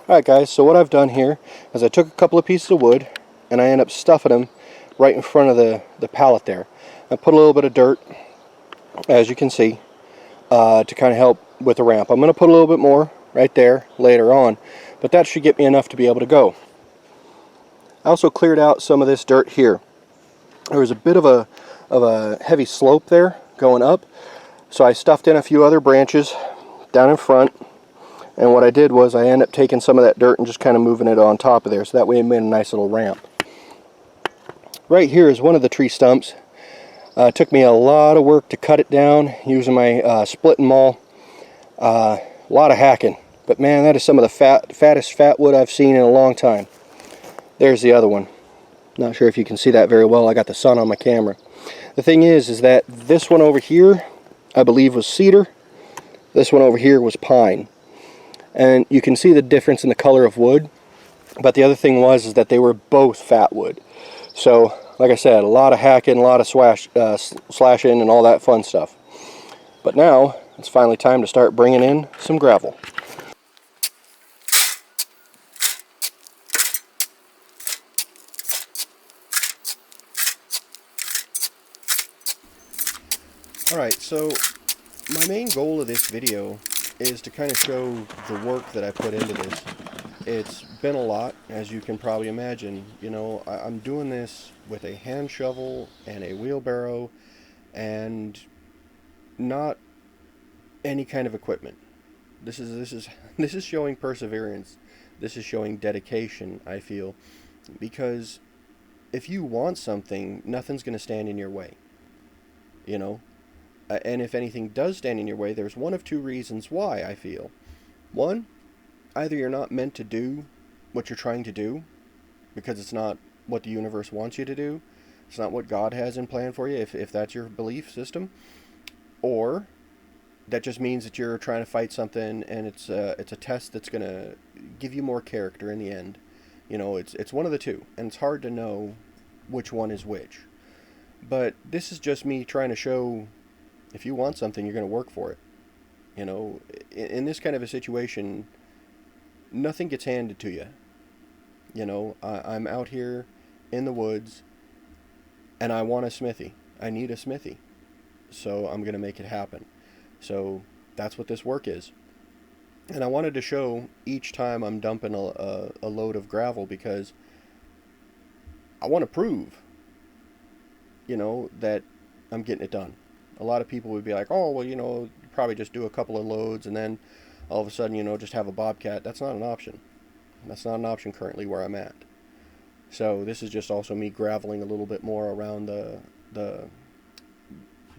Alright guys, so what I've done here is I took a couple of pieces of wood and I end up stuffing them right in front of the pallet there. I put a little bit of dirt, as you can see, to kind of help with the ramp. I'm going to put a little bit more right there later on, but that should get me enough to be able to go. I also cleared out some of this dirt here. There was a bit of a heavy slope there going up, so I stuffed in a few other branches down in front. And what I did was I ended up taking some of that dirt and just kind of moving it on top of there, so that way it made a nice little ramp. Right here is one of the tree stumps. It took me a lot of work to cut it down using my split and maul. A lot of hacking, but man, that is some of the fattest fat wood I've seen in a long time. There's the other one. Not sure if you can see that very well. I got the sun on my camera. The thing is that this one over here, I believe, was cedar. This one over here was pine. And you can see the difference in the color of wood, but the other thing was that they were both fat wood. So, like I said, a lot of hacking, a lot of slashing, and all that fun stuff. But now, it's finally time to start bringing in some gravel. Alright, so my main goal of this video is to kind of show the work that I put into this. It's been a lot, as you can probably imagine. You know, I'm doing this with a hand shovel and a wheelbarrow and not any kind of equipment. This is showing perseverance. This is showing dedication, I feel, because if you want something, nothing's going to stand in your way. You know, and if anything does stand in your way, there's one of two reasons why, I feel. One, either you're not meant to do what you're trying to do, because it's not what the universe wants you to do. It's not what God has in plan for you, if that's your belief system. Or that just means that you're trying to fight something, and it's a test that's going to give you more character in the end. You know, it's one of the two, and it's hard to know which one is which. But this is just me trying to show, if you want something, you're going to work for it. You know, in this kind of a situation, nothing gets handed to you. You know, I'm out here in the woods, and I want a smithy. I need a smithy. So I'm going to make it happen. So that's what this work is. And I wanted to show each time I'm dumping a load of gravel, because I want to prove, you know, that I'm getting it done. A lot of people would be like, oh, well, you know, you probably just do a couple of loads and then all of a sudden, you know, just have a bobcat. That's not an option. That's not an option currently where I'm at. So this is just also me graveling a little bit more around the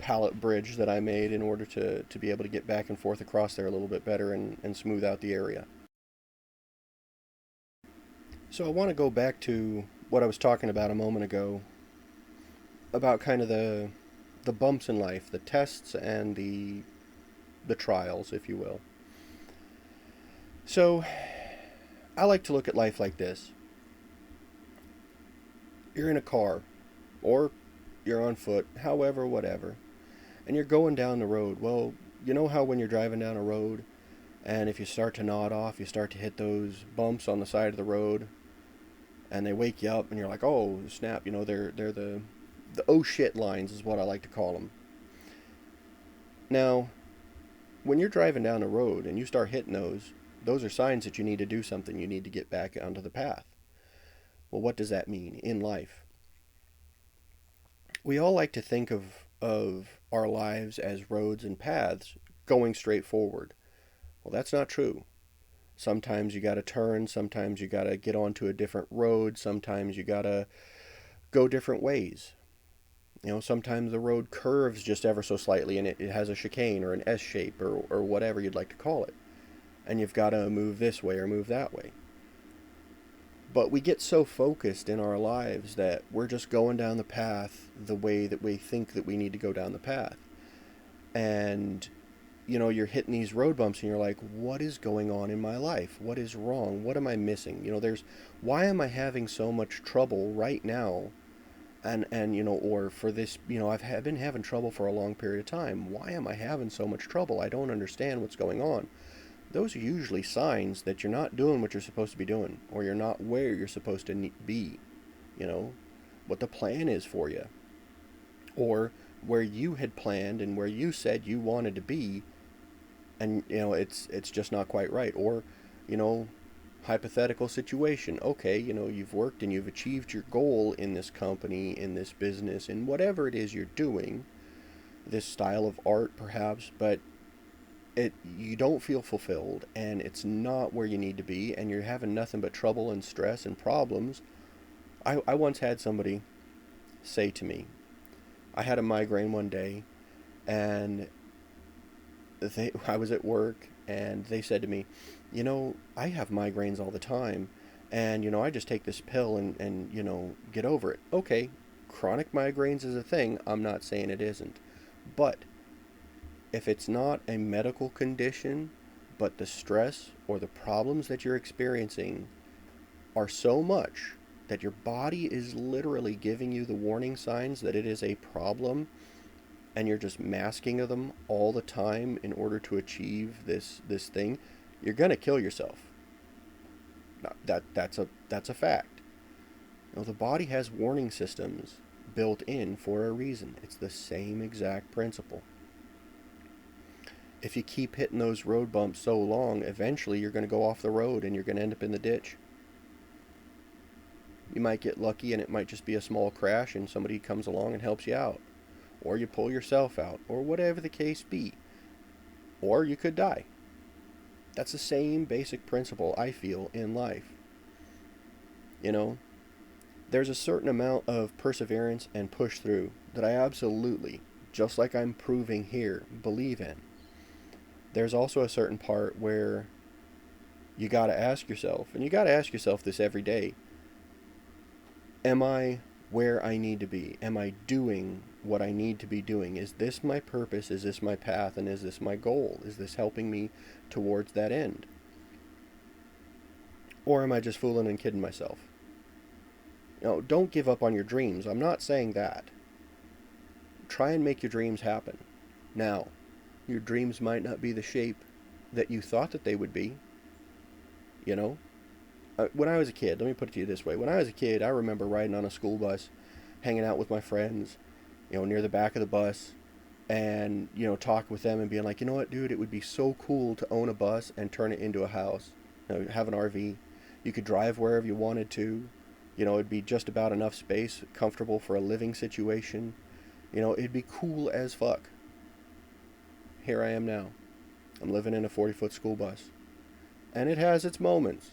pallet bridge that I made in order to be able to get back and forth across there a little bit better and smooth out the area. So I want to go back to what I was talking about a moment ago, about kind of the bumps in life, the tests and the trials, if you will. So I like to look at life like this. You're in a car, or you're on foot, however, whatever, and you're going down the road. Well, you know how when you're driving down a road, and if you start to nod off, you start to hit those bumps on the side of the road, and they wake you up, and you're like, oh, snap, you know, they're the oh shit lines is what I like to call them. Now, when you're driving down a road and you start hitting those are signs that you need to do something. You need to get back onto the path. Well, what does that mean in life? We all like to think of our lives as roads and paths going straight forward. Well, that's not true. Sometimes you got to turn, sometimes you got to get onto a different road, sometimes you got to go different ways. You know, sometimes the road curves just ever so slightly and it has a chicane or an S shape or whatever you'd like to call it. And you've got to move this way or move that way. But we get so focused in our lives that we're just going down the path the way that we think that we need to go down the path. And, you know, you're hitting these road bumps and you're like, what is going on in my life? What is wrong? What am I missing? You know, why am I having so much trouble right now? And you know, or for this, you know, I've been having trouble for a long period of time. Why am I having so much trouble? I don't understand what's going on. those are usually signs that you're not doing what you're supposed to be doing, or you're not where you're supposed to be, you know, what the plan is for you, or where you had planned and where you said you wanted to be, and it's just not quite right. Or, you know, hypothetical situation. Okay, you've worked and you've achieved your goal in this company, in this business, in whatever it is you're doing, this style of art perhaps, but you don't feel fulfilled, and it's not where you need to be, and you're having nothing but trouble and stress and problems. I once had somebody say to me, I had a migraine one day, and I was at work, and they said to me, I have migraines all the time, and I just take this pill and get over it. Okay, chronic migraines is a thing. I'm not saying it isn't, but if it's not a medical condition, but the stress or the problems that you're experiencing are so much that your body is literally giving you the warning signs that it is a problem, and you're just masking them all the time in order to achieve this thing, you're gonna kill yourself. That's a fact. The body has warning systems built in for a reason. It's the same exact principle. If you keep hitting those road bumps so long, eventually you're going to go off the road and you're going to end up in the ditch. You might get lucky and it might just be a small crash and somebody comes along and helps you out. Or you pull yourself out, or whatever the case be. Or you could die. That's the same basic principle I feel in life. There's a certain amount of perseverance and push through that I absolutely, just like I'm proving here, believe in. There's also a certain part where you got to ask yourself, and you got to ask yourself this every day, am I where I need to be? Am I doing what I need to be doing? Is this my purpose? Is this my path? And is this my goal? Is this helping me towards that end? Or am I just fooling and kidding myself? Don't give up on your dreams. I'm not saying that. Try and make your dreams happen. Now, your dreams might not be the shape that you thought that they would be. When I was a kid, let me put it to you this way. When I was a kid, I remember riding on a school bus, hanging out with my friends, near the back of the bus, and, talking with them and being like, you know what, dude, it would be so cool to own a bus and turn it into a house. Have an RV. You could drive wherever you wanted to. It'd be just about enough space, comfortable for a living situation. It'd be cool as fuck. Here I am now. I'm living in a 40-foot school bus. And it has its moments.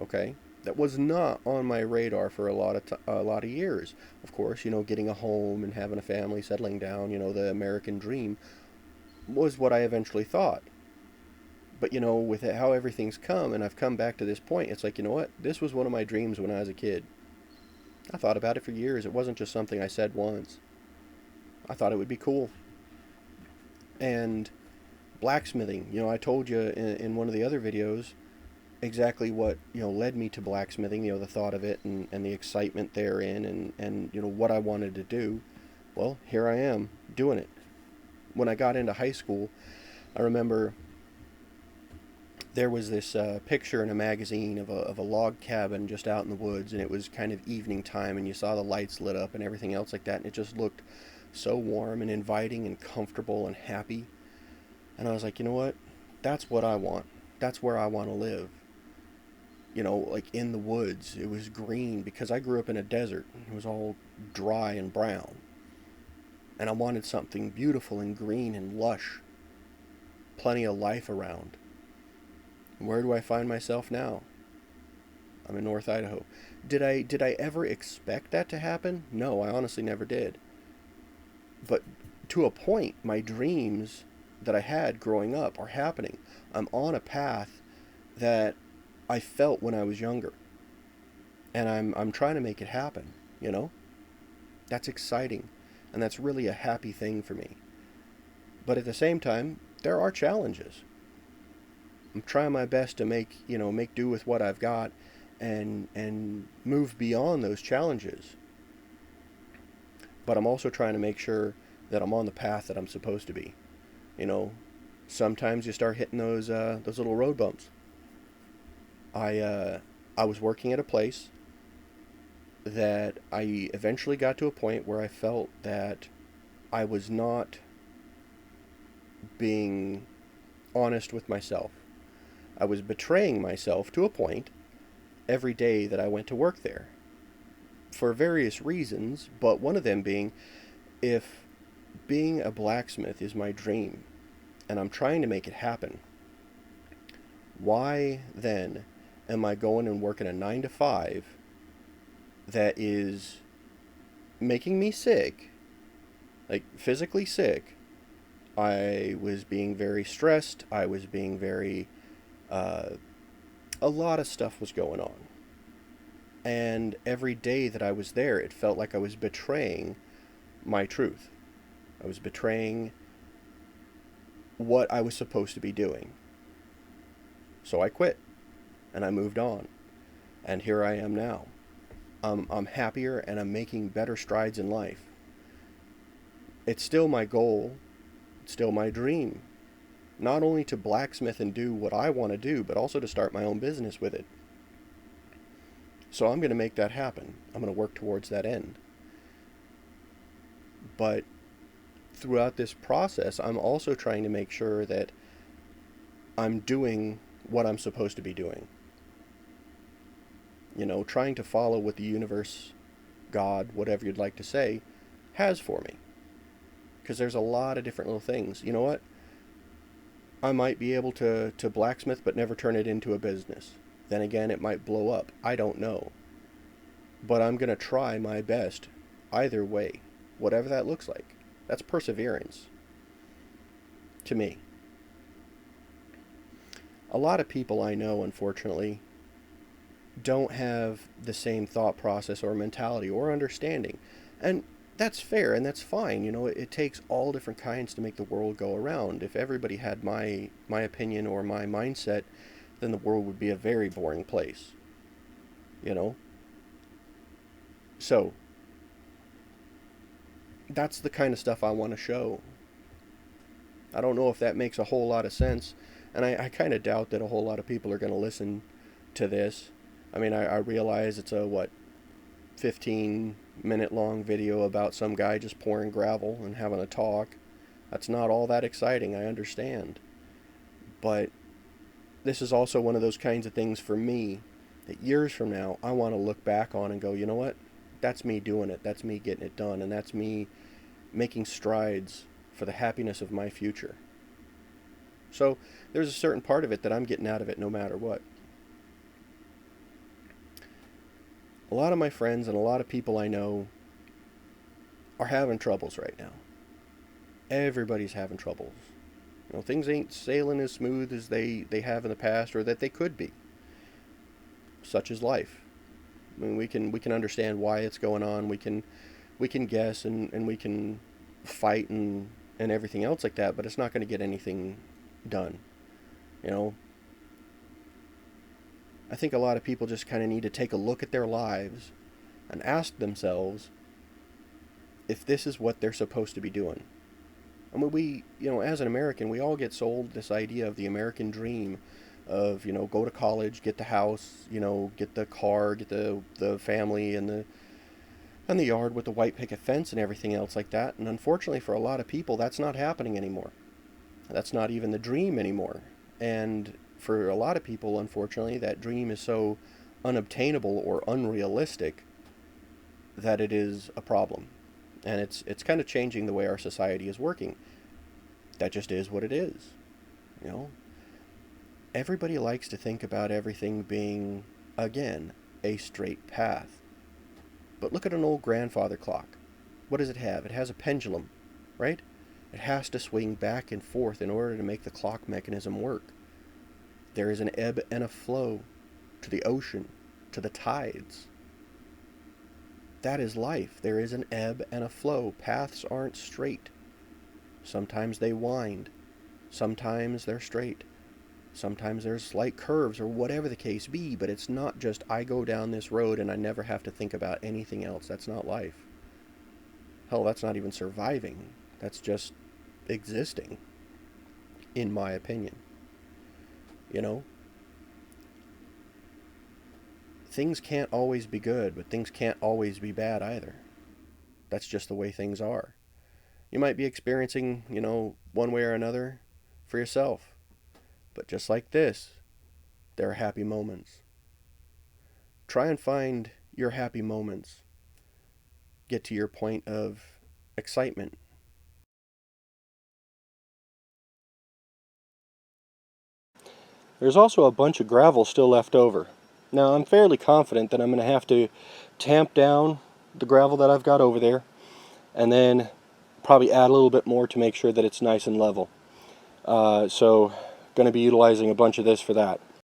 Okay? That was not on my radar for a lot of years. Of course, getting a home and having a family, settling down, the American dream was what I eventually thought. But, with how everything's come, and I've come back to this point, it's like, you know what? This was one of my dreams when I was a kid. I thought about it for years. It wasn't just something I said once. I thought it would be cool. And blacksmithing, I told you in one of the other videos exactly what, led me to blacksmithing, the thought of it and the excitement therein and what I wanted to do. Well, here I am doing it. When I got into high school, I remember there was this picture in a magazine of a log cabin just out in the woods, and it was kind of evening time, and you saw the lights lit up and everything else like that, and it just looked so warm and inviting and comfortable and happy. And I was like, you know what? That's what I want. That's where I want to live. Like in the woods. It was green because I grew up in a desert. It was all dry and brown. And I wanted something beautiful and green and lush. Plenty of life around. Where do I find myself now? I'm in North Idaho. Did I ever expect that to happen? No, I honestly never did. But to a point, my dreams that I had growing up are happening. I'm on a path that I felt when I was younger. And I'm trying to make it happen, That's exciting. And that's really a happy thing for me. But at the same time, there are challenges. I'm trying my best to make do with what I've got and move beyond those challenges. But I'm also trying to make sure that I'm on the path that I'm supposed to be. Sometimes you start hitting those little road bumps. I was working at a place that I eventually got to a point where I felt that I was not being honest with myself. I was betraying myself to a point every day that I went to work there for various reasons, but one of them being, if being a blacksmith is my dream and I'm trying to make it happen, why then am I going and working a 9 to 5 that is making me sick, like physically sick? I was being very stressed. I was being very, uh, a lot of stuff was going on. And every day that I was there, it felt like I was betraying my truth. I was betraying what I was supposed to be doing. So I quit and I moved on. And here I am now. I'm happier and I'm making better strides in life. It's still my goal, it's still my dream. Not only to blacksmith and do what I want to do, but also to start my own business with it. So I'm going to make that happen. I'm going to work towards that end. But throughout this process, I'm also trying to make sure that I'm doing what I'm supposed to be doing. You know, trying to follow what the universe, God, whatever you'd like to say, has for me. Because there's a lot of different little things. You know what? I might be able to blacksmith but never turn it into a business. Then again, it might blow up. I don't know. But I'm going to try my best either way, whatever that looks like. That's perseverance to me. A lot of people I know, unfortunately, don't have the same thought process or mentality or understanding. And that's fair and that's fine. You know, it takes all different kinds to make the world go around. If everybody had my opinion or my mindset, then the world would be a very boring place. You know? So, that's the kind of stuff I want to show. I don't know if that makes a whole lot of sense, and I kind of doubt that a whole lot of people are going to listen to this. I mean, I realize it's a, 15-minute long video about some guy just pouring gravel and having a talk. That's not all that exciting, I understand. But this is also one of those kinds of things for me that years from now I want to look back on and go, you know what? That's me doing it. That's me getting it done. And that's me making strides for the happiness of my future. So there's a certain part of it that I'm getting out of it no matter what. A lot of my friends and a lot of people I know are having troubles right now. Everybody's having troubles. You know, things ain't sailing as smooth as they have in the past or that they could be. Such is life. I mean, we can understand why it's going on. We can guess and we can fight and everything else like that, but it's not going to get anything done. You know, I think a lot of people just kind of need to take a look at their lives and ask themselves if this is what they're supposed to be doing. I mean, as an American, we all get sold this idea of the American dream of, go to college, get the house, get the car, get the family and the yard with the white picket fence and everything else like that. And unfortunately for a lot of people, that's not happening anymore. That's not even the dream anymore. And for a lot of people, unfortunately, that dream is so unobtainable or unrealistic that it is a problem. And it's kind of changing the way our society is working. That just is what it is. Everybody likes to think about everything being, again, a straight path. But look at an old grandfather clock. What does it have? It has a pendulum, right? It has to swing back and forth in order to make the clock mechanism work. There is an ebb and a flow to the ocean, to the tides. That is life. There is an ebb and a flow. Paths aren't straight. Sometimes they wind. Sometimes they're straight. Sometimes there's slight curves or whatever the case be, but it's not just I go down this road and I never have to think about anything else. That's not life. Hell, that's not even surviving. That's just existing. in my opinion. You know, things can't always be good, but things can't always be bad either. That's just the way things are. You might be experiencing, one way or another for yourself. But just like this, there are happy moments. Try and find your happy moments. Get to your point of excitement. There's also a bunch of gravel still left over. Now, I'm fairly confident that I'm going to have to tamp down the gravel that I've got over there and then probably add a little bit more to make sure that it's nice and level. So going to be utilizing a bunch of this for that.